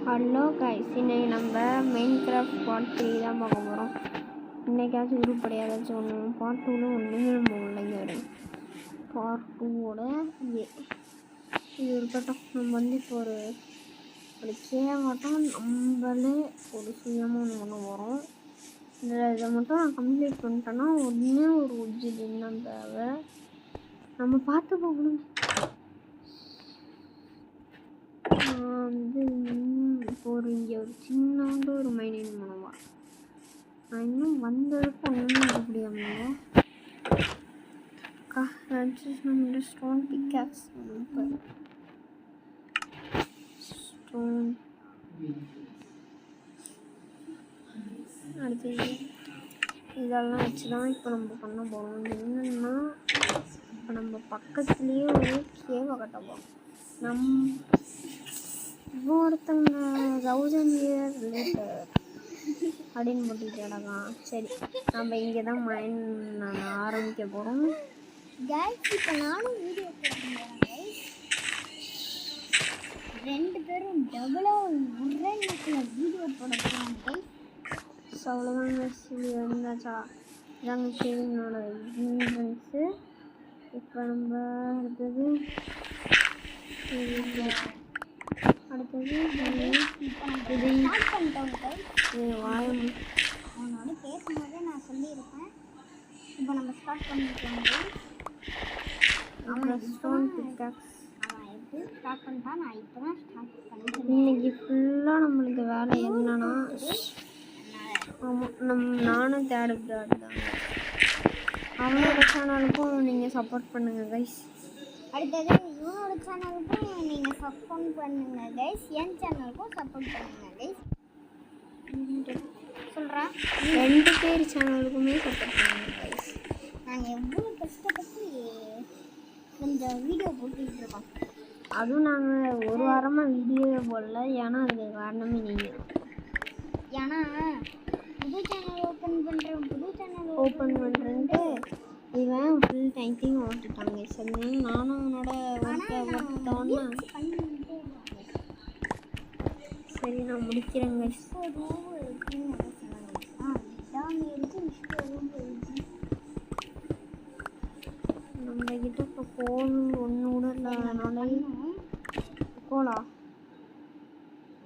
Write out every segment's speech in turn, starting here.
Hello guys, இன்னைக்கு நம்ம Minecraft part 3 தான் பார்க்க போகிறோம். இன்றைக்காச்சும் உருப்படியாக ஏதாச்சும் ஒன்று பார்ட் 2ல ஒன்றுமே நம்ம இல்லைங்க வரும். பார்ட் 2ஓட இது இருக்கட்டும். நம்ம இப்போ ஒரு கேவட்டம் நம்மளே ஒரு சுயமாக ஒன்று பண்ண போகிறோம். இதை மட்டும் நான் கம்ப்ளீட் பண்ணிட்டேன்னா ஒன்றே ஒரு ஒரிஜினல் என்ன தேவை நம்ம பார்த்து போகணும். இங்கே ஒரு சின்னோண்டு ஒரு மைனிங் பண்ணுவா. நான் இன்னும் வந்ததுக்கு ஒன்றும் இருக்க முடியாமல் நம்ம ஸ்டோன் பிக்காக்ஸ் ஸ்டோன் அடுத்து இதெல்லாம் வச்சு தான் இப்போ நம்ம பண்ண போகிறோம். என்னென்னா இப்போ நம்ம பக்கத்துலேயே ஒரு கேவை கட்ட போகிறோம். ஒருத்தவங்க 1000 years later அப்படின்னு போட்டுக்கிட்டேடாங்க. சரி, நம்ம இங்கே தான் மைன் ஆரம்பிக்க போகிறோம். இப்போ நானும் வீடியோ போட்டுருந்தேன். 2 பேரும் டபுளாக ஒரே நேரத்தில் வீடியோ போட போகிறாங்க. ஸோ அவ்வளோதாங்க. இது வந்தாச்சா இதாங்க ஷேவிங்கோட இன்ட்ரன்ஸு. இப்போ நம்ம அடுத்தது வாயம் அவனோட பேசும்போதே நான் சொல்லியிருப்பேன். இப்போ நம்ம ஸ்டார்ட் பண்ணிக்கலாம். அவன் ஸ்டோன் பிக்காக்ஸ் அவன் எப்படி ஸ்டார்ட் பண்ணிட்டான். நான் இப்போ தான் ஸ்டார்ட் பண்ணிட்டேன். இன்னைக்கு ஃபுல்லாக நம்மளுக்கு வேலை என்னன்னா நானும் தேடுதாங்க. அவனோட சேனலுக்கும் நீங்கள் சப்போர்ட் பண்ணுங்கள் கைஸ். அடுத்தது இவனோட சேனலுக்கும் நீங்கள் சப்போர்ட் பண்ணுங்கள் கைஸ். என் சேனலுக்கும் சப்போர்ட் பண்ணுங்கள் கைஸ். சொல்கிறேன், 2 பேர் சேனலுக்குமே சப்போர்ட் பண்ணுங்கள் கைஸ். நாங்கள் எவ்வளோ கஷ்டப்பட்டு கொஞ்சம் வீடியோ போட்டுக்கிட்டு இருக்கோம். அதுவும் நாங்கள் ஒரு வாரமாக வீடியோவே போடல. ஏன்னா அதுக்கு காரணமே நீங்கள். ஏன்னா புது சேனல் ஓப்பன் பண்ணுறேன்ட்டு இவன் ஃபுல் டைட்டிங் ஓட்டுட்டாங்க. சரி, நானும் அவனோட ஒர்க்கை ஓட்டுட்டோன்னா சரி நான் முடிக்கிறேங்க. நம்மகிட்ட இப்போ கோல் ஒன்று கூட இல்லை. அதனால கோலா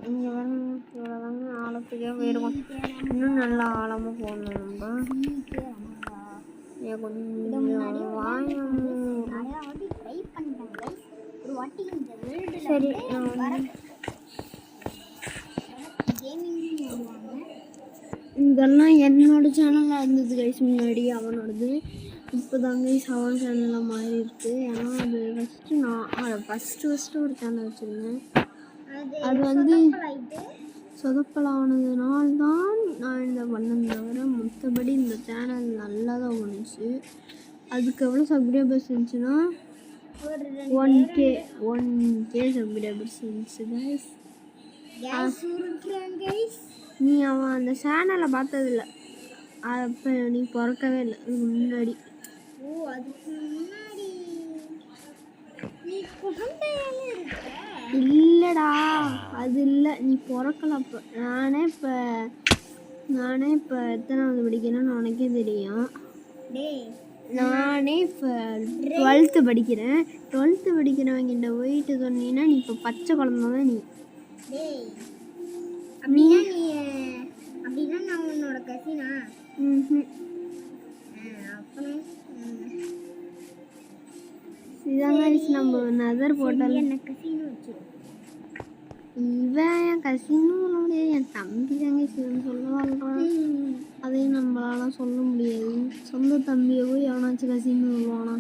இங்கே வேணும். இவ்வளோதாங்க ஆழத்துக்கே போயிடுவோம். இன்னும் நல்லா ஆழமாக போகணும். நம்ம கொஞ்சம் வாயம். சரி, இதெல்லாம் என்னோட சேனலில் இருந்தது கைஸ் முன்னாடி. அவனோடது இப்போ தாங்க கைஸ் அவன் சேனலில் மாறி இருக்குது. ஏன்னா அது நான் ஃபஸ்ட்டு ஒரு சேனல் வச்சுருந்தேன். அது வந்து சொதப்பலானதுனால தான் நான் இந்த பண்ணேன். தவிர மற்றபடி இந்த சேனல் நல்லா தான் பண்ணுச்சு. அதுக்கு எவ்வளோ சப்ஸ்கிரைபர்ஸ் இருந்துச்சுன்னா 1K சப்ஸ்கிரைபர்ஸ் இருந்துச்சு கைஸ். நீ அவன் அந்த சேனலை பார்த்ததில்ல. அப்போ நீ பிறக்கவே இல்லை. அதுக்கு முன்னாடி இல்லைடா, அது இல்லை, நீ பிறக்கல. அப்போ நானே இப்போ எத்தனாவது படிக்கிறேன்னு உனக்கே தெரியும். நானே இப்போ 12th படிக்கிறேன். 12th படிக்கிறவங்கிட்ட போயிட்டு சொன்னீங்கன்னா நீ இப்போ பச்சை குழந்தை தான். அப்படின்னா நான் உன்னோட கசினா? இதாங்க நம்ம நதர் போட்டால் என்ன கசின்னு வச்சு இவன் என் கசினும் என் தம்பி தாங்க சொல்லுவாங்க. அதையும் நம்மளால சொல்ல முடியாது. சொந்த தம்பியை போய் எவனாச்சும் கசின்னு சொல்லுவானா?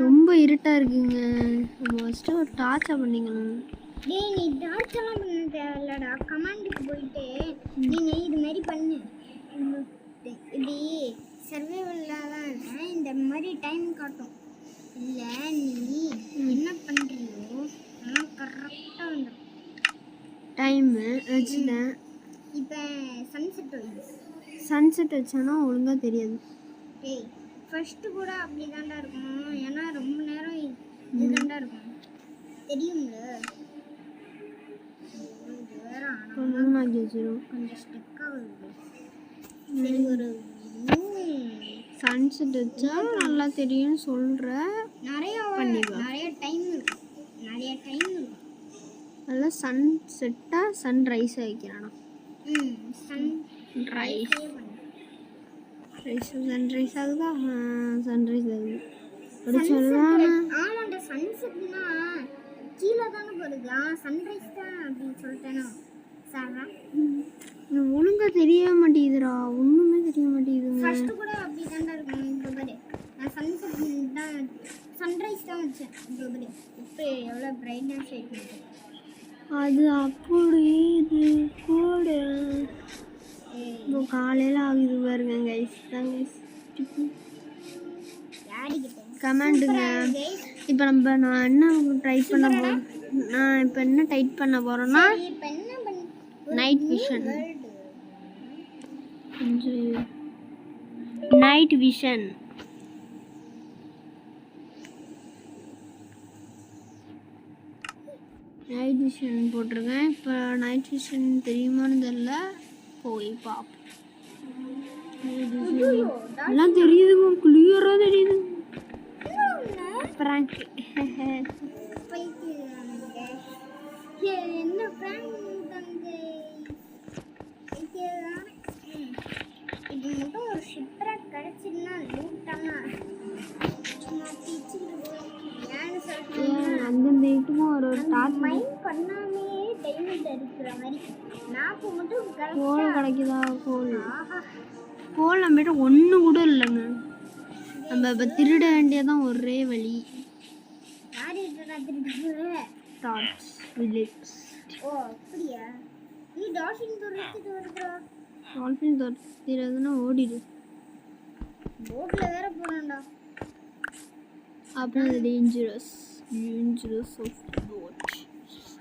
ரொம்ப இருட்டாக இருக்குங்க. நம்ம ஃபஸ்ட்டு ஒரு டார்ச்சை பண்ணிக்கணும். நீ டார்ச்செல்லாம் பண்ண தேவையில்லடா. கமாண்டுக்கு போயிட்டு நீங்கள் இது மாதிரி பண்ணு. இப்படி சர்வைவலில் தான் இருக்கேன். இந்த மாதிரி டைம் காட்டும். இல்லை நீ என்ன பண்ணுறியோ அதெல்லாம் கரெக்டாக வந்துடும். டைமு வச்சுட்டேன். இப்போ சன்செட் சன்செட் வச்சானா ஒழுங்காக தெரியாது. ஃபர்ஸ்ட் கூட அப்படி தாண்டா இருக்கும். ஏன்னா ரொம்ப நேரம் இது தாண்டா இருக்கும். தெரியும்ல. இது வேற கொஞ்சம் ஸ்டிக் ஆகுது. சரி ஒரு சன்செட் வச்சா நல்லா தெரியும்னு சொல்ற. நிறைய டைம் இருக்கும். நல்லா சன்செட்டா சன்ரைஸ் வைக்கிறானா? சன்ரைஸ் சன்ரைஸ் ஆகுதா? சன்ரைஸ் ஆகுது. அப்படி சொல்லாம ஆமாண்டா, சன்செட்னா கீழே தானே போகுது. சன்ரைஸ் தான் அப்படின்னு சொல்லிட்டேனோ சாரா. ஒழுங்கா தெரிய மாட்டேங்குதுடா, ஒண்ணுமே தெரிய மாட்டேங்குதுங்க. ஃபர்ஸ்ட் கூட அப்படி தாண்டா இருக்கும். இப்போ பாரு, நான் சன்செட் தான் சன்ரைஸ் தான் வச்சேன். இப்போ பாரு இப்போ எவ்வளோ பிரைட்னஸ் ஆயிட்டு. அது அப்படி இது கூட இப்போ காலையில் ஆகுது பாருங்க கைஸ். தான் கைஸ் கமெண்டுங்க. இப்போ நான் என்ன டைப் பண்ண போகிறேன்? நான் இப்போ என்ன டைப் பண்ண போகிறேன்னா night vision. Night vision night vision போட்டிருக்கேன். இப்போ நைட் விஷன் தெரியுமான்னு தெரியல, போய் பார்ப்போம். எல்லாம் தெரியுதுங்க, கிளியராக தெரியுது. பிராங்க் என்ன பிராங்க் இது மட்டும் ஒரு ஷிப்ராக் கிடைச்சிருந்தா லூட்டானா சும்மா ஏன்னு சொல்லிட்டு அந்த டேட்டுக்கும் ஒரு டாஸ்க் மைண்ட் பண்ணாமே டைமண்ட் அடிக்கிற மாதிரி நாக்கு மட்டும் கோல் கிடைக்குதா? கோல் நம்மகிட்ட ஒன்று கூட இல்லைங்க. நம்ம இப்போ திருட வேண்டியதான் ஒரே வழி. யார் கிட்ட திருட? Dots village. ஓ அப்படியா? நீ டால்ஃபின் துரத்திட்டு வருதுடா. டால்ஃபின் துரத்திடுறதுன்னா ஓடிடு. போட்டில் வேற போகணும்டா. அப்புறம் அது டேஞ்சரஸ் ஆஃப் போட்.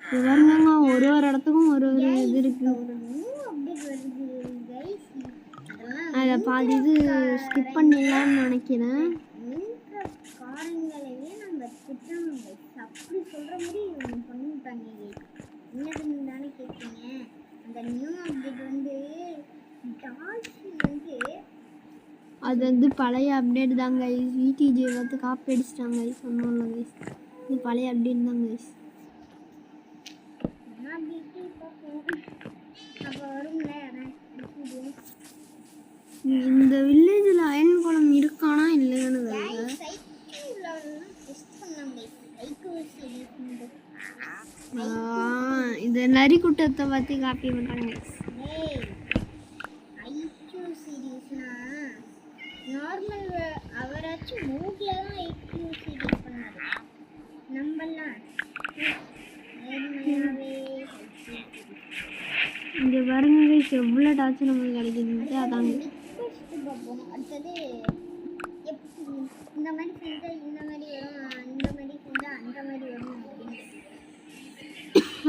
இது பாருங்க, ஒரு இடத்துக்கும் ஒரு இது இருக்கு. ஒரு நியூ அப்டேட் வருது கைஸ். அதை பாதி இது ஸ்கிப் பண்ணிடலான்னு நினைக்கிறேன். காரங்களையே நம்ம திட்டணும் கைஸ். அப்படி சொல்கிற மாதிரி இவங்க பண்ணிட்டாங்க கைஸ். என்னதுன்னு தானே கேட்குறீங்க? அந்த நியூ அப்டேட் வந்து டால்ஃபின் வந்து அது வந்து பழைய அப்டேட் தான் கைஸ். விடிஜே பார்த்து காப்பி அடிச்சிட்டாங்க கைஸ். ஒன்றும் இல்லை கைஸ், இது பழைய அப்டேட் தான் கைஸ். அப்போ வரும்ல. இந்த வில்லேஜில் அயன் குளம் இருக்கானா இல்லையான்னு தெரியல. இந்த நரி கூட்டத்தை பற்றி காப்பி பண்ணுறாங்க கைஸ். நார்மல் அவராச்சும் மூவில தான் ஐக்யூ சீரிஸ் பண்ணாரு. நம்மலாம் நேர்மையாவே இங்கே பாருங்க கைஸ், எவ்வளோ டாச்சு நமக்கு கிடைக்குதுன்ட்டு. அதாங்க பார்ப்போம். அடுத்தது இந்த மாதிரி செஞ்சால் இந்த மாதிரி வரும், இந்த மாதிரி செஞ்சால் அந்த மாதிரி வரும் அப்படின்னு.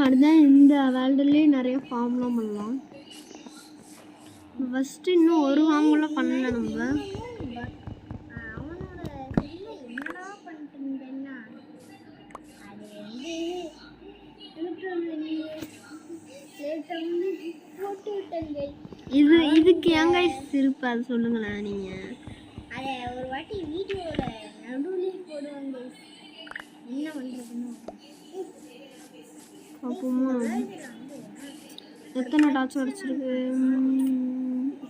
அதுதான் இந்த வேர்ல்டுலேயே நிறைய ஃபார்ம்லாம் பண்ணலாம். ஃபஸ்ட்டு இன்னும் ஒரு ஃபார்ம்லாம் பண்ணல நம்ம. அவனோட செல்ல என்னடா பண்ணிட்டு இருந்தேன்னா அது வந்து போட்டு விட்டங்க. இதுக்கு ஏங்க சிரிப்பு? அது சொல்லுங்களேன் நீங்கள். அதை ஒரு வாட்டி வீடியோட நடுவுலேயே போடுவாங்க. என்ன பண்ணுறதுன்னு அப்போமா எத்தனை டாச் உடச்சிருக்கு?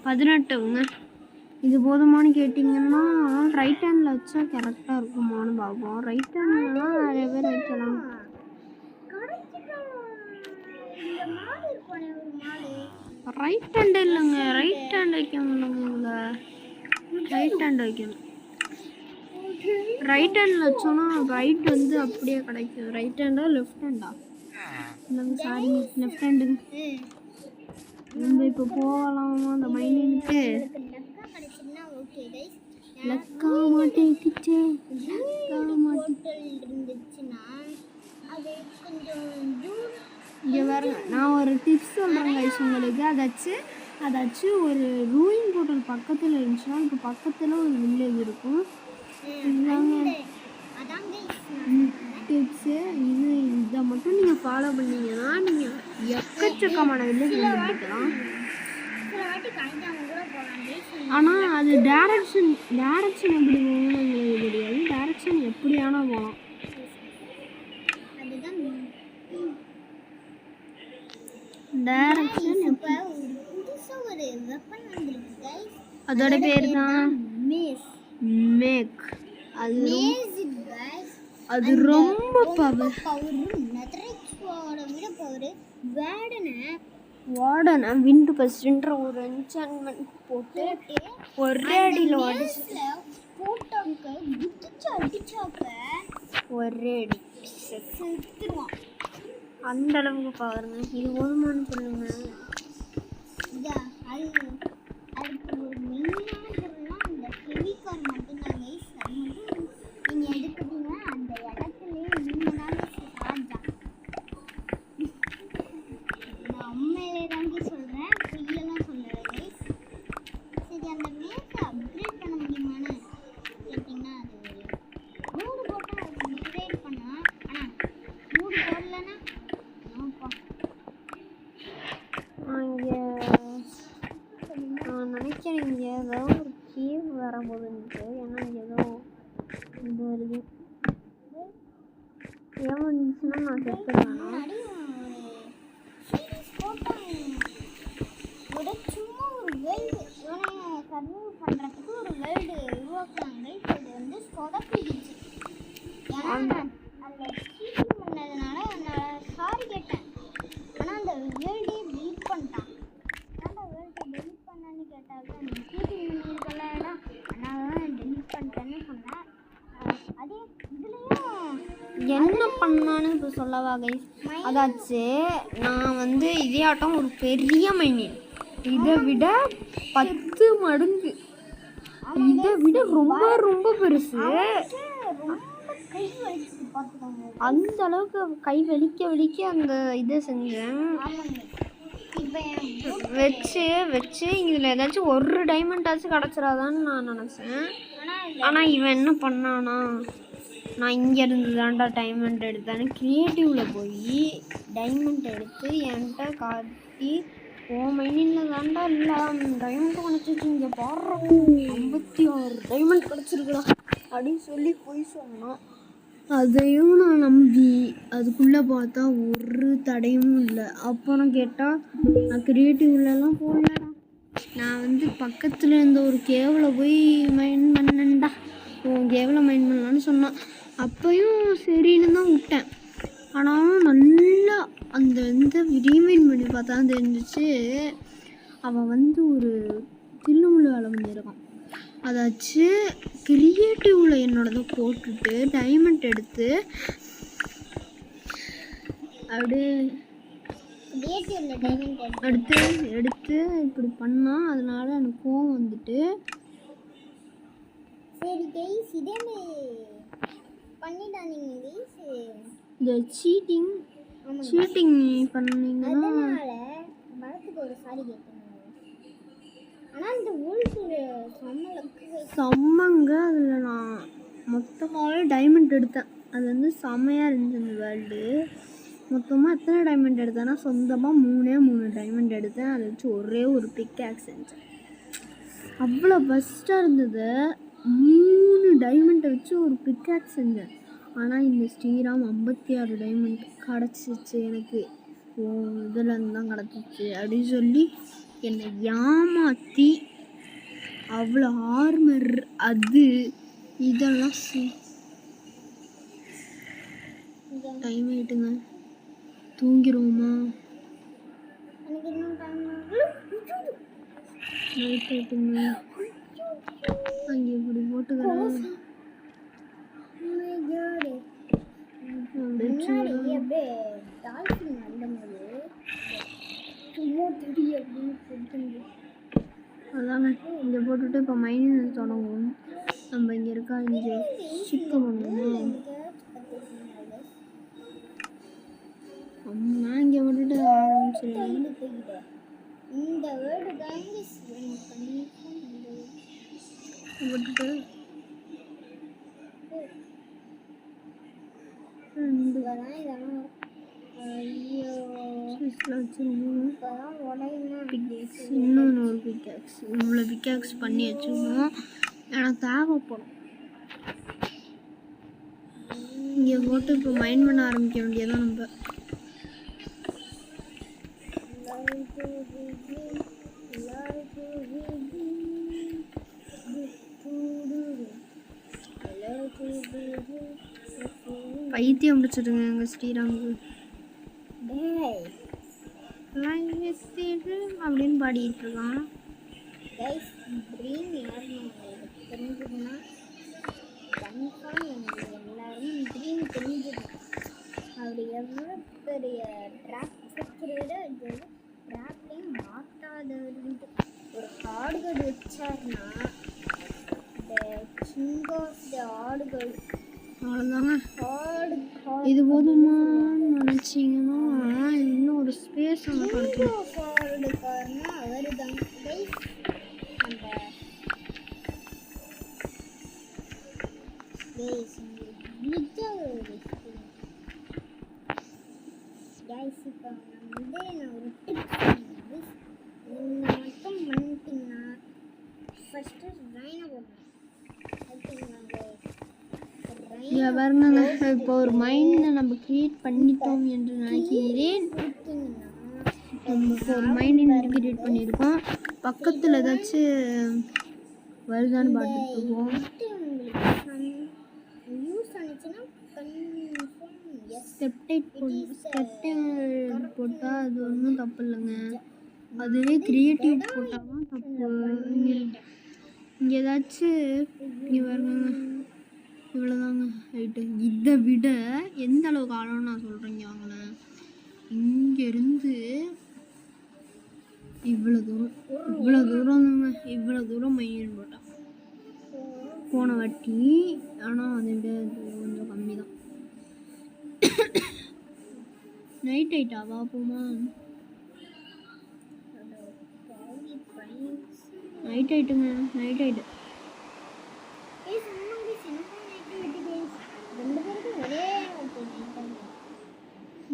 18ங்க. இது போதுமானு கேட்டிங்கன்னா ரைட் ஹேண்டில் வச்சா கரெக்டாக இருக்குமான்னு பார்ப்போம். ரைட் ஹேண்ட்லாம் நிறைய பேர் வைக்கலாம். ரைட் ஹேண்ட் இல்லைங்க, ரைட் ஹேண்ட் வைக்கணும். இதில் ரைட் ஹேண்ட் வைக்கணும். ரைட் ஹேண்டில் வச்சோன்னா ரைட் வந்து அப்படியே கிடைக்கும். ரைட் ஹேண்டா லெஃப்ட் ஹேண்டா? இல்லைங்க சாரி, லெஃப்ட் ஹேண்டுங்க. நம்ம இப்போ போகலாமா அந்த மைனிங்க்கு? லக்கா மாட்டேக்கிச்சே, லக்கா மாட்டே இருந்துச்சுன்னா அது கொஞ்சம் இங்கே பாருங்க, நான் ஒரு டிப்ஸ் சொல்கிறேன் கைஸ் உங்களுக்கு. அதாச்சும் ஒரு ரூயிங் போர்ட்டல் பக்கத்தில் இருந்துச்சுன்னா இப்போ பக்கத்தில் ஒரு வில்லேஜ் இருக்கும். ஃபாலோ பண்ணீங்கன்னா நீங்கள் எக்கச்சக்கமான வில்லேஜ் கண்டுபிடிக்கலாம். சில வாட்டி கணிக்காம கூட போகலாம் கைஸ். ஆனால் அது டேரக்ஷன் எப்படி போகணும்னு எங்களுக்கு தெரியாது. டேரக்ஷன் எப்படி ஆனால் போகலாம். அதுதான் டேரக்ஷன் இப்போ ஒரு புதுசா ஒரு வெப்பன் வந்திருக்கு கைஸ். அதோட பேர் தான் மேஸ். மேக். அது மேஸ் கைஸ். அது ரொம்ப பவர். நெதரிக்ஸோட விட பவர். வார்டனை விண்டு பஸ்ட்ன்ற ஒரு என்சான்மெண்ட் போட்டு ஒரே அடியில் மேஸ்ல போட்டாக்க குதிச்சு அடிச்சாக்க ஒரே அடி செத்துருவான். அந்த அளவுக்கு பாருங்க. இது போதுமானு சொல்லுங்க. இதா அதுக்கு ஒரு மெயினான பொருள்னா அந்த ஹெவிகார் மட்டும்தான் கைஸ். அது மட்டும் நீங்கள் எடுக்கிறீங்கன்னா அந்த இடத்துலேயே நீங்கள் தாங்க ராஜா. நான் உண்மையிலே தாங்க சொல்கிறேன், பொய்யெல்லாம் சொல்லலை கைஸ். சரி, அந்த மேஸை அப்கிரேட் பண்ண முடியுமான்னு கேட்டிங்கன்னா அது 3 போட்டால் அப்கிரேட் பண்ணலாம். ஆனால் 3 போடலன்னா ஆமாப்பா. நான் நினைக்கிறேன் இங்கே ஏதோ ஒரு கேவ் வரப்போகுதுன்ட்டு. ஏன்னா இங்கே ஏதோ இது வருது. ஏன் வந்துச்சுன்னா நான் செத்துருவேன். முன்னாடி சீரிஸ் போட்டாங்க. விட சும்மா ஒரு வேர்ல்டு இவனை சர்வே பண்ணுறதுக்கு ஒரு வேர்ல்டு உருவாக்குறாங்க. இது வந்து சொதப்பிடுச்சு. ஏன்னா அதில் சீட்டிங் பண்ணதுனால நான் சாரி கேட்டேன். ஆனால் அந்த வேர்ல்டே டெலிட் பண்ணிட்டான். ஏன்டா வேர்ல்டை டெலிட் பண்ணான்னு கேட்டாக்க நீ சீட்டிங் பண்ணியிருக்கலடா, அதனால தான் டெலிட் பண்ணிட்டேன்னு சொன்னேன். அதே இதுலேயும் என்ன பண்ணான்னு இப்போ சொல்லவா கைஸ்? அதாச்சு நான் வந்து இதே ஆட்டம் ஒரு பெரிய மைனிங், இதை விட 10 மடங்கு, இதை விட ரொம்ப ரொம்ப பெருசு. ரொம்ப கை வலிச்சு பார்த்துக்கோங்க. அந்த அளவுக்கு கை வலிக்க அந்த இதை செஞ்சேன். வச்சு இதில் ஏதாச்சும் ஒரு டைமண்டாச்சும் கிடச்சிடாதான்னு நான் நினச்சேன். ஆனால் இவன் என்ன பண்ணானா, நான் இங்கேருந்து தாண்டா டைமண்ட் எடுத்தேன்னு க்ரியேட்டிவில் போய் டைமண்ட் எடுத்து என்கிட்ட காட்டி ஓ மைனிங்கில் தாண்டா இல்லை டைமண்ட் கிடச்சிச்சு, இங்கே பாடுற 56 டைமண்ட் கிடச்சிருக்குடா அப்படின்னு சொல்லி போய் சொன்னான். அதையும் நான் நம்பி அதுக்குள்ளே பார்த்தா ஒரு தடையும் இல்லை. அப்புறம் கேட்டால் நான் க்ரியேட்டிவ்லலாம் போடலடா, நான் வந்து பக்கத்தில் இருந்த ஒரு கேவில் போய் மைண்ட் பண்ணேன்டா, கேவில் மைண்ட் பண்ணலான்னு சொன்னான். அப்பையும் சரின்னு தான் விட்டேன். ஆனாலும் நல்லா அந்த வந்து ரீமைண்ட் பண்ணி பார்த்தா தெரிஞ்சிச்சு அவன் வந்து ஒரு தில்லுமுள்ளு வேலை பண்ணியிருக்கான். அதாச்சு க்ரியேட்டிவில் என்னோடதை போட்டுட்டு டைமண்ட் எடுத்து அப்படியே எடுத்து இப்படி பண்ணான். அதனால எனக்கு கோவம் வந்துட்டு சரி கைஸ், இதே பண்ணிட்டானீங்க கைஸ். இந்த சீட்டிங் பண்ணீங்கன்னா அதனால மரத்துக்கு ஒரு சாரி கேட்டேன். ஆனால் இந்த ஊருக்கு செம்மங்க. அதில் நான் மொத்தமாகவே டைமண்ட் எடுத்தேன். அது வந்து செம்மையாக இருந்துச்சு அந்த வேர்ல்டு. மொத்தமாக எத்தனை டைமண்ட் எடுத்தேன்னா சொந்தமாக 3 டைமண்ட் எடுத்தேன். அதை வச்சு ஒரே ஒரு பிக்காக்ஸ் செஞ்சேன். அவ்வளோ பெஸ்ட்டாக இருந்தது. 3 டைமண்டை வச்சு ஒரு பிக்காக்ஸ் செஞ்சேன். ஆனால் இந்த ஸ்ரீராம் 56 டைமண்ட் கிடச்சிச்சு எனக்கு. இதில் இருந்து தான் கிடச்சிச்சு அப்படின்னு சொல்லி என்னை ஏமாற்றி அவ்வளோ ஆர்மர் அது இதெல்லாம் டைம் ஆகிட்டுங்க. தூங்கிடுவோமா? நைட் ஆகிட்டுங்க. அங்கே இப்படி போட்டுக்கிறேன். அதாங்க இங்கே போட்டுட்டு இப்போ மைனிங் தொடங்குவோம். நம்ம இங்கே இருக்கா இங்கே ஷிஃப்ட் பண்ணுவோம். அம்மா இங்கே போட்டுட்டு ஆரம்பிச்சிடுவேன். இந்த வேர்டு போட்டுட்டு இதெல்லாம் வச்சுருவோம். இப்போதான் உடையணும். பிக்கேக்ஸ் இன்னொன்று ஒரு பிக்கேக்ஸ் இவ்வளோ பிக்கேக்ஸ் பண்ணி வச்சுக்கணும். எனக்கு தேவைப்படும். இங்கே போட்டு இப்போ மைண்ட் பண்ண ஆரம்பிக்க வேண்டியதான் நம்ம. பைத்தியம் முடிச்சிடுங்க எங்கள் ஸ்ரீராமுக்கு. அப்படின்னு பாடிட்டு இருக்கான். கைஸ் ட்ரீம் யாருன்னு உங்களுக்கு தெரிஞ்சுதுன்னா கன்ஃபார்ம் எங்களுக்கு எல்லாரும் ட்ரீம் தெரிஞ்சுக்கணும். அவர் எவ்வளோ பெரிய ட்ராப் வச்சுக்கிறத ட்ராப்லேயும் மாட்டாதவர்கிட்ட ஒரு ஆடுகள் வச்சார்னா த கிங் ஆஃப் த ஆடுகள். அவ்வளோதாங்க. ஆடு இது போதுமான்னு நினச்சிங்கன்னா இன்னும் ஒரு ஸ்பேஸ் அங்கே கிடைக்கும். ஆடுக்காரனா அவர் தான் கைஸ். நம்ம கைஸ் இப்போ நான் ஒரு டிப்ஸ் நீங்கள் மட்டும் பண்ணிட்டீங்கன்னா ஃபஸ்ட்டு ரைனை போடணும். இங்கே பாருங்க, இப்போ ஒரு மைண்டை நம்ம கிரியேட் பண்ணிட்டோம் என்று நினைக்கிறேன். நம்ம இப்போ ஒரு மைண்டை கிரியேட் பண்ணியிருக்கோம். பக்கத்தில் ஏதாச்சும் வருதான்னு பார்த்துட்டு இருக்கோம். ஸ்டெப்டைட் போட்டால் அது ஒன்றும் தப்பு இல்லைங்க. அதுவே க்ரியேட்டிவ் போட்டால் தான் தப்பு. இங்கே ஏதாச்சும் இங்கே பாருங்க, இவ்வளோதாங்க ரைட்டு. இதை விட எந்த அளவுக்கு ஆழம்னு நான் சொல்கிறேங்க. வாங்களேன், இங்கேருந்து இவ்வளோ தூரம்ங்க, இவ்வளோ தூரம் மைண்ட் போட்டான் போன வாட்டி. ஆனால் அதை விட கொஞ்சம் கம்மி தான். நைட் ஆயிட்டா பார்ப்போமா? நைட் ஆயிட்டுங்க, நைட் ஆயிட்டு.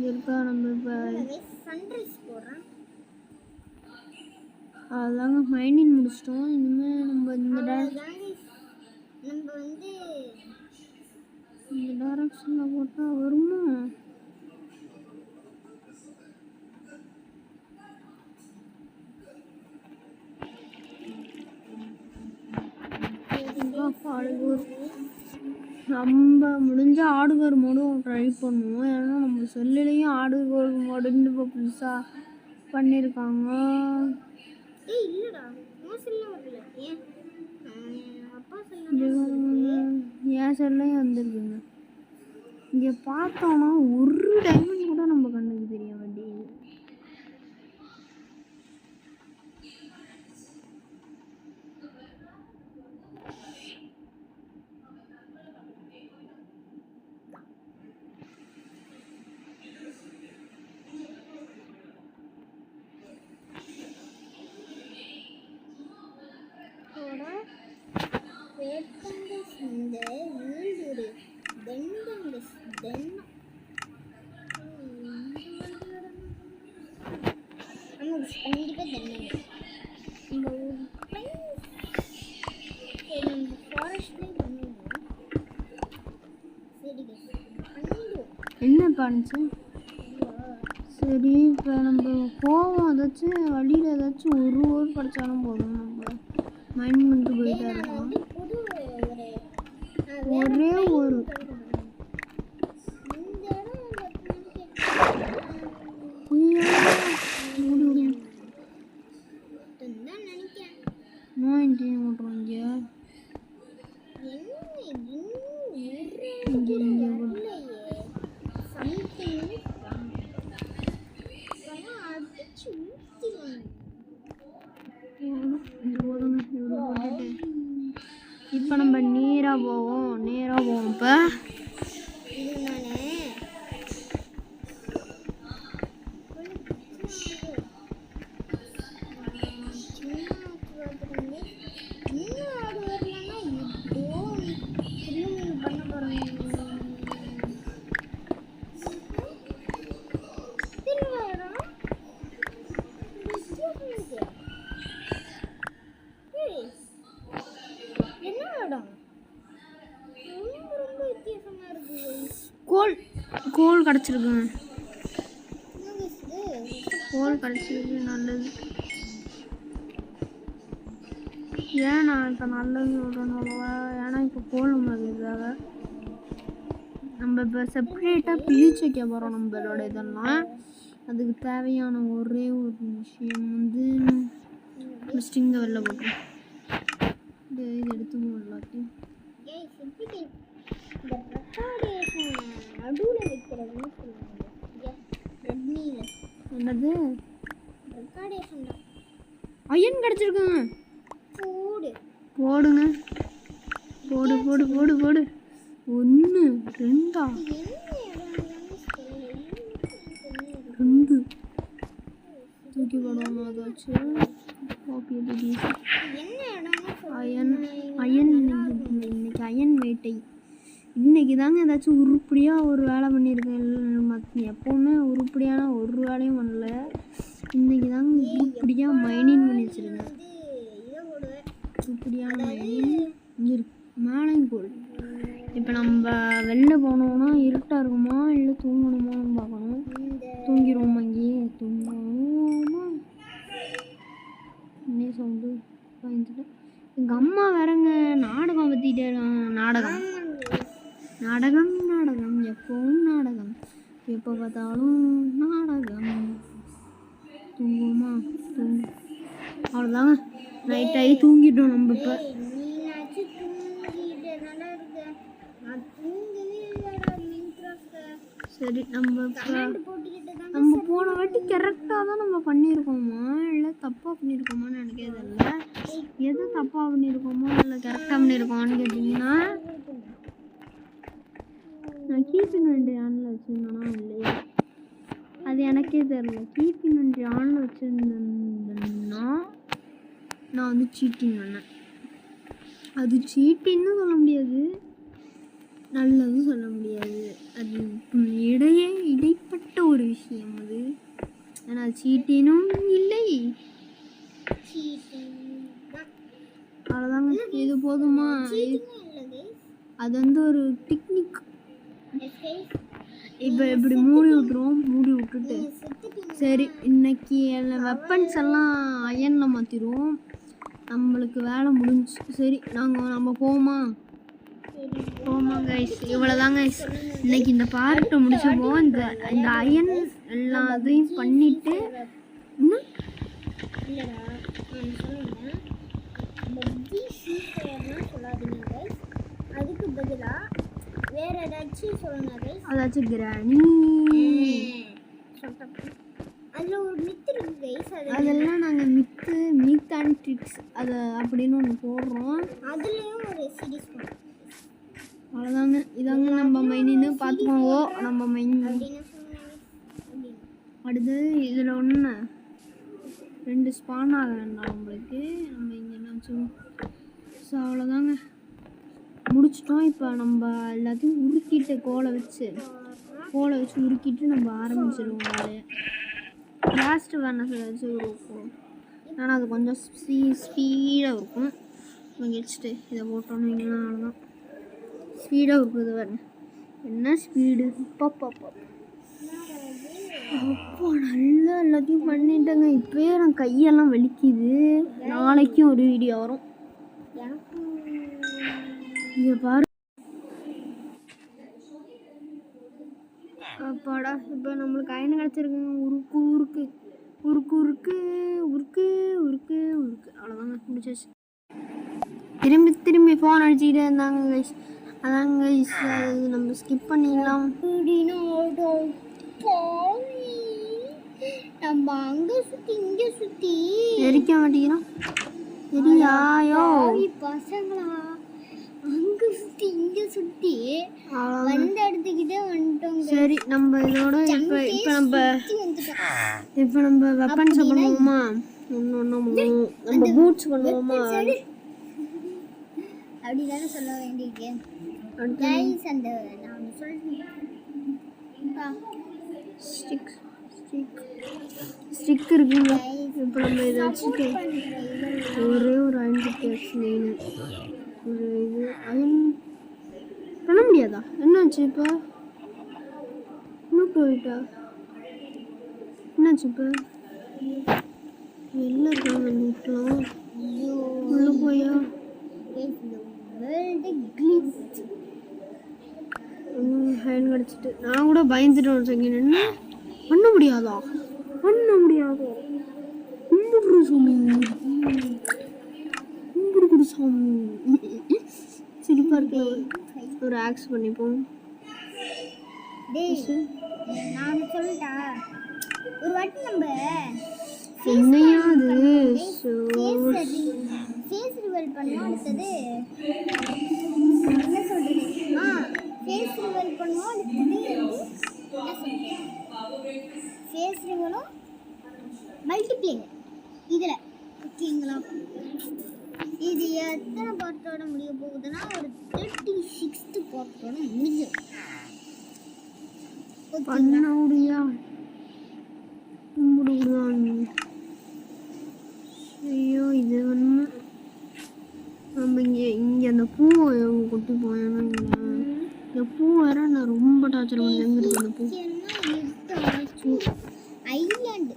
இருக்கா நம்ம இப்போ அதாங்க மைண்டிங் முடிச்சிட்டோம். இனிமேல் நம்ம இந்த டைரக்ஷனில் போட்டால் வருமா? நம்ம முடிஞ்ச ஆடுகர் மோடும் ட்ரை பண்ணுவோம். ஏன்னா நம்ம செல்லுலேயும் ஆடுகர் மோடுன்னு இப்போ புதுசாக பண்ணியிருக்காங்க. என் செல்லையும் வந்துருக்குங்க. இங்கே பார்த்தோன்னா ஒரு டைமண்ட் கூட நம்ம கண்ணுக்கு தெரிய மாட்டேங்குது. என்ன பண்ணுச்சு? சரி, இப்போ நம்ம போவோம். ஏதாச்சும் வழியில் ஏதாச்சும் ஒரு ஊர் கிடச்சாலும் போதும். நம்ம மைண்ட் பண்ணிட்டு போயிட்டே இருக்கோம். ஒரே ஒரு இப்போ நம்ம நேராக போவோம். இப்போ கோல் கிடச்சிருக்குங்க. கோல் கிடச்சிருக்கு, நல்லது. ஏன் நான் இப்போ நல்லது சொல்கிறேன்னு, ஏன்னா இப்போ கோல் நம்மளுக்கு இதாக நம்ம இப்போ செப்ரேட்டாக பிரித்து வைக்க போகிறோம் நம்மளோட இதெல்லாம். அதுக்கு தேவையான ஒரே ஒரு விஷயம் வந்து ஸ்ட்ரிங்கை வெளில போட்டோம். இது எடுத்துக்கணும் எல்லாத்தையும். என்னது அயன் கிடச்சிருக்குங்க. போடுங்க, போடு போடு போடு போடு. 1 2 2 தூக்கி போடுவோம். அதாச்சும் அயன் அயன் இன்னைக்கு அயன் வேட்டை. இன்னைக்கு தாங்க ஏதாச்சும் உருப்படியாக ஒரு வேலை பண்ணியிருக்கேன். எப்போவுமே உருப்படியான ஒரு வேலையும் பண்ணல. இன்னைக்கு தாங்க உருப்படியாக மைனிங் பண்ணி வச்சுருக்கேன். உருப்படியான மைனிங் இருக்கு. மேலையும் கோல். இப்போ நம்ம வெளில போனோம்னா இருட்டாக இருக்குமா இல்லை தூங்கணுமான்னு பார்க்கணும். தூங்கிடுவோமா? இங்கேயே தூங்குவோமா? இன்னே சவுண்டு பயந்துட்டு. எங்கள் அம்மா வேறங்க நாடகம் பற்றிக்கிட்டே இருக்காங்க. நாடகம் நாடகம் நாடகம், எப்பவும் நாடகம், எப்போ பார்த்தாலும் நாடகம். தூங்குவோமா? தூங்கு. அவ்வளோதாங்க, நைட் ஆகி தூங்கிட்டோம் நம்ம. இப்போ சரி, நம்ம போன வாட்டி கரெக்டாக தான் நம்ம பண்ணியிருக்கோமா இல்லை தப்பாக பண்ணியிருக்கோமான்னு எனக்கு தெரியல. எது தப்பாக பண்ணியிருக்கோமோ இல்லை கரெக்டாக பண்ணியிருக்கோமான்னு கேட்டிங்கன்னா, நான் கீப்பிங் வண்டி ஆனில் வச்சுருந்தேனா இல்லையா அது எனக்கே தெரில. கீப்பிங் வண்டி ஆனில் வச்சுருந்தேன்னா நான் வந்து சீட்டிங் பண்ணேன். அது சீட்டின்னு சொல்ல முடியாது, நல்லதும் சொல்ல முடியாது. அது இடைப்பட்ட ஒரு விஷயம் அது. ஏன்னா சீட்டினும் இல்லை. அவ்வளோதாங்க, இது போதுமா? அது வந்து ஒரு டெக்னிக். இப்போ இப்படி மூடி விட்டுருவோம். மூடி விட்டுட்டு சரி, இன்னைக்கு வெப்பன்ஸ் எல்லாம் அயனில் மாற்றிடுவோம். நம்மளுக்கு வேலை முடிஞ்சு. சரி, நம்ம போமா கைஸ். இவ்வளோதாங்க கைஸ், இன்னைக்கு இந்த பார்ட்டை முடிச்சுப்போம். இந்த அயன் எல்லாத்தையும் பண்ணிட்டு அதுக்கு பதிலாக வேற ஏதாச்சும் சொல்லுங்க. அதாச்சும் கிராணி அதில் ஒரு மித்து இருக்கு கைஸ். அதெல்லாம் நாங்கள் மித் அண்ட் ட்ரிக்ஸ் அது அப்படின்னு ஒன்று போடுறோம். அதுலேயும் ஒரு சீரிஸ் பண்ணுறோம். அவ்வளோதாங்க, இதாங்க நம்ம மைனின்னு பார்த்துக்கோங்க. நம்ம மைன் அடுத்து இதில் ஒன்று 2 ஸ்பான் ஆக வேண்டாம் நம்மளுக்கு. நம்ம இங்கே என்ன வச்சுக்கோம். ஸோ அவ்வளோதாங்க, முடிச்சிட்டோம். இப்போ நம்ம எல்லாத்தையும் உருக்கிட்டு கோலை வச்சு உருக்கிட்டு நம்ம ஆரம்பிச்சிடுவோம் வேலையை. லாஸ்ட்டு வேணால் வச்சு உருப்போம். ஆனால் அது கொஞ்சம் ஸ்பீடாக இருக்கும். வச்சுட்டு இதை போட்டோன்னு அவ்வளோதான். ஸ்பீடாக இருக்குது வேறு. என்ன ஸ்பீடு! அப்போ நல்லா எல்லாத்தையும் பண்ணிட்டேங்க. இப்போயே நான் கையெல்லாம் வலிக்குது. நாளைக்கும் ஒரு வீடியோ வரும். இங்கே பாரு அப்பாடா. இப்போ நம்மளுக்கு அயன் கிடச்சிருக்குங்க. உருக்கு. அவ்வளோதாங்க, முடிச்சாச்சு. திரும்பி ஃபோன் அடிச்சுக்கிட்டே இருந்தாங்க கைஸ். அதாங்க கைஸ், அது நம்ம ஸ்கிப் பண்ணிடலாம். நம்ம அங்கே சுற்றி இங்கே சுற்றி எரிக்க மாட்டேங்கிறோம். எரியாயோ பசங்களா, அங்கே சுற்றி இங்கே சுற்றி வந்து எடுத்துக்கிட்டே வந்துட்டோம். சரி, நம்ம இதோட இப்போ நம்ம வெப்பன்ஸ் பண்ணுவோமா? ஒன்று பண்ணுவோம். நம்ம பூட்ஸ் பண்ணுவோமா? அப்படி தானே சொல்ல வேண்டியது கைஸ். அந்த நான் சொல்கிறேன், ஸ்டிக் இருக்குங்க. இப்போ நம்ம இதை வச்சுட்டு ஒரே ஒரு அயன் மெயின் ஒரு இது அயன் பண்ண முடியாதா? என்னாச்சு இப்போ? போயிட்டா என்னாச்சு இப்போ வெளில இருக்காங்க நீட்டலாம் உள்ள போயா ஹேண்ட் கிடச்சிட்டு நான் கூட பயந்துட்டு ஒரு செகண்ட் என்ன பண்ண முடியாதா கும்பிடுற சாமி கும்பிடுற சாமி சிரிப்பா இருக்கலாம் ஒரு ஆக்ஸ் பண்ணிப்போம் நான் சொல்லிட்டா ஒரு வாட்டி நம்ம என்னையா அது ஃபேஸ் ரிவீல் பண்ணோம் அடுத்தது என்ன சொல்றது ஃபேஸ் ரிவீல் பண்ணுவோம் அடுத்தது என்ன சொல்றது ஃபேஸ் ரிவீலும் மல்டிப்ளேயர் இதில் ஓகேங்களா இது எத்தனை பார்ட்டோட முடிய போகுதுன்னா ஒரு 36th பார்ட்டோட முடிஞ்சிடும் பண்ண முடியா கும்பிடுதான் ஐயோ இது ஒன்று நம்ம இங்கே அந்த பூவை கொட்டி போயேன்னா இந்த பூ வேற நான் ரொம்ப டார்ச்சர் பண்ணி எங்கே இருக்கு அந்த பூ ஐலாண்டு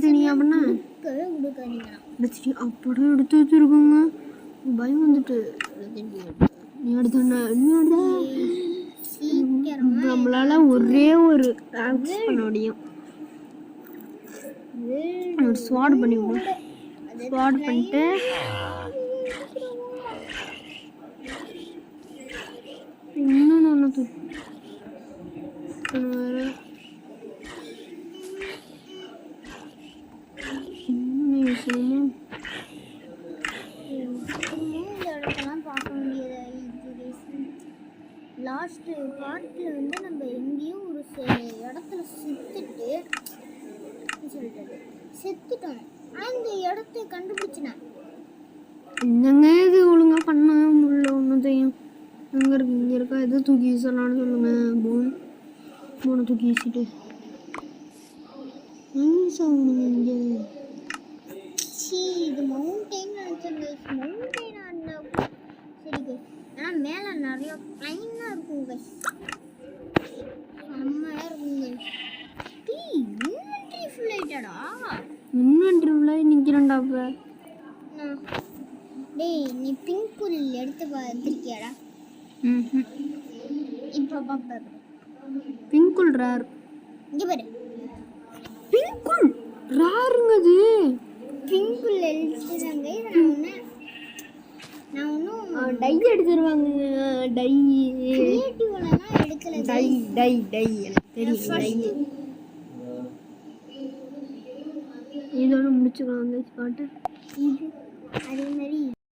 நீ அப்படின்னா அப்படியே எடுத்து வச்சிருக்கோங்க பயம் வந்துட்டு நீ நம்மளால ஒரே ஒரு ஆக்ஸ் பண்ண முடியும் ஒரு ஸ்வாட் பண்ணிவிடுவோம் ஸ்வாட் பண்ணிட்டு இன்னொன்று ஒன்று வேறு லாஸ்ட் பார்ட்டில் வந்து நம்ம எங்கேயும் ஒரு இடத்துல செத்துட்டோம் அந்த இடத்த கண்டுபிடிச்சினேன் என்னங்க இது ஒழுங்காக பண்ண முடியல ஒன்றும் செய்யும் எங்கே இருக்கு இங்கே இருக்கா எது தூக்கி வீசலான்னு சொல்லுங்க போனை தூக்கி வீசிட்டு இங்கே இது மவுண்டெயின் நினச்சேன் மவுண்டெயின் ஆடினா சரி ஆனால் மேலே நிறைய ப்ளைனாக இருக்குங்க செம்மையாக இருக்குங்க இன்வென்ட்ரி ஃபுல் ஆகிட்டாடா இன்வென்ட்ரி ஃபுல்லாக நிற்கிறேன்டா இப்போ டேய் நீ பிங்க் புல் எடுத்து பார்த்துருக்கியாடா இப்போ பாப்பா பிங்குல் ரேர் இங்கே பாரு பிங்குல் ரேருங்க அது பிங்குல் எடுத்துதாங்க இதை நான் ஒன்றும் டை எடுத்துருவாங்க டை கிரியேட்டிவ்லாம் எடுக்கல டை எனக்கு தெரியும் இதோட முடிச்சுக்கலாம் அந்த பாட்டு இது அதே மாதிரி